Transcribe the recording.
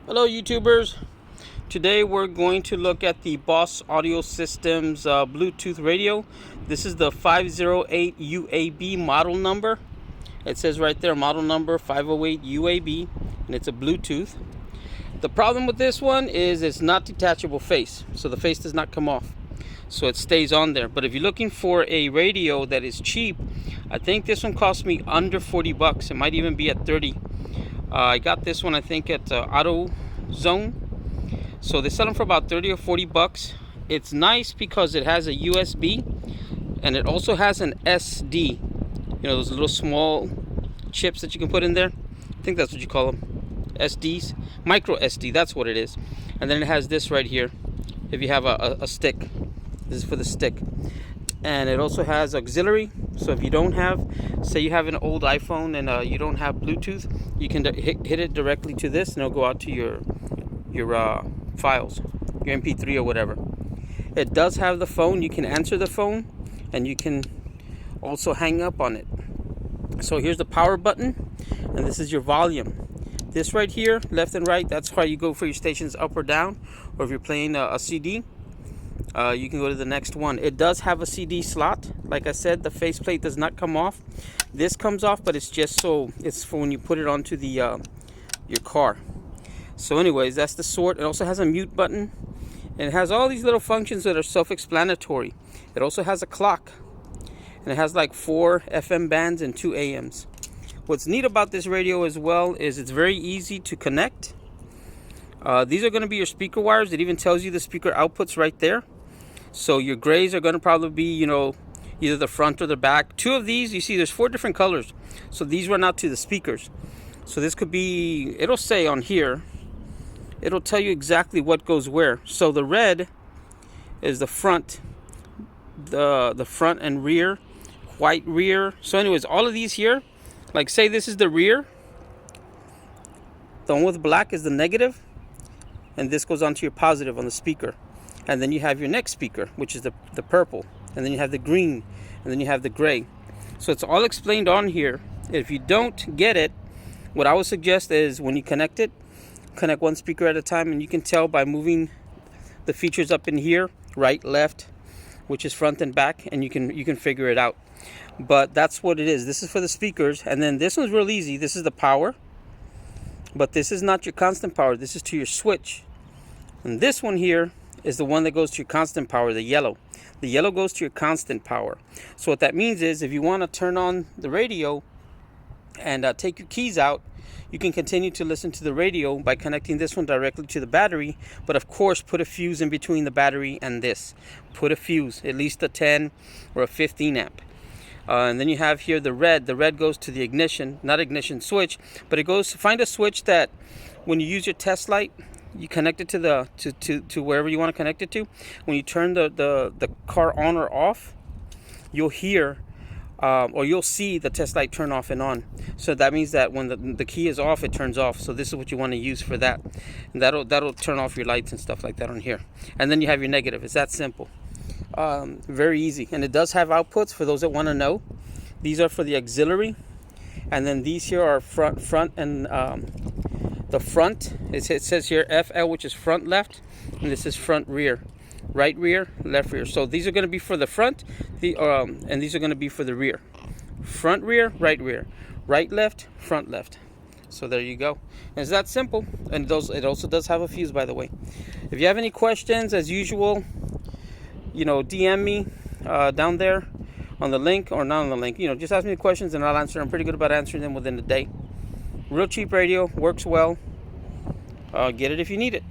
Hello YouTubers. Today we're going to look at the Boss Audio Systems Bluetooth radio. This is the 508 UAB model number. It says right there model number 508 UAB, and it's a Bluetooth. The problem with this one is it's not detachable face, so the face does not come off, so it stays on there. But if you're looking for a radio that is cheap, I think this one cost me under 40 bucks. It might even be at 30. I got this one I think at AutoZone. So they sell them for about 30 or 40 bucks. It's nice because it has a USB and it also has an SD. You know, those little small chips that you can put in there. I think that's what you call them. SDs. Micro SD, that's what it is. And then it has this right here. If you have a stick. This is for the stick. And it also has auxiliary. So if you don't have, say you have an old iPhone and you don't have Bluetooth, you can hit it directly to this and it'll go out to your files, your MP3 or whatever. It does have the phone. You can answer the phone and you can also hang up on it. So here's the power button, and this is your volume. This right here, left and right, that's why you go for your stations up or down, or if you're playing a CD, you can go to the next one. It does have a CD slot. Like I said, the faceplate does not come off. This comes off, but it's just so it's for when you put it onto the your car. So anyways, that's the sort. It also has a mute button, and it has all these little functions that are self-explanatory. It also has a clock, and it has like 4 FM bands and 2 AMs. What's neat about this radio as well is it's very easy to connect. These are going to be your speaker wires. It even tells you the speaker outputs right there. So your grays are going to probably be, you know, either the front or the back. 2 of these, you see there's 4 different colors. So these run out to the speakers. So this could be, it'll say on here, it'll tell you exactly what goes where. So the red is the front, the front and rear, white rear. So anyways, all of these here, like say this is the rear. The one with black is the negative, and this goes onto your positive on the speaker. And then you have your next speaker, which is the purple, and then you have the green, and then you have the gray. So it's all explained on here. If you don't get it, what I would suggest is when you connect it, connect one speaker at a time, and you can tell by moving the features up in here, right, left, which is front and back, and you can figure it out. But that's what it is. This is for the speakers, and then this one's real easy. This is the power, but this is not your constant power. This is to your switch. And this one here is the one that goes to your constant power, the yellow. The yellow goes to your constant power. So what that means is if you want to turn on the radio and take your keys out, you can continue to listen to the radio by connecting this one directly to the battery. But of course, put a fuse in between the battery and this. Put a fuse, at least a 10 or a 15 amp. And then you have here the red. The red goes to the ignition, not ignition switch, but it goes to find a switch that when you use your test light, you connect it to the to wherever you want to connect it to. When you turn the car on or off, you'll hear or you'll see the test light turn off and on. So that means that when the key is off, it turns off. So this is what you want to use for that. And that'll turn off your lights and stuff like that on here. And then you have your negative. It's that simple. Very easy. And it does have outputs for those that want to know. These are for the auxiliary. And then these here are front and the front. It says here FL, which is front left. And this is front rear. Right rear, left rear. So these are going to be for the front, and these are going to be for the rear. Front rear, right left, front left. So there you go. And it's that simple. And it also does have a fuse, by the way. If you have any questions, as usual, you know, DM me down there on the link, or not on the link. You know, just ask me questions and I'll answer. I'm pretty good about answering them within a day. Real cheap radio, works well. Get it if you need it.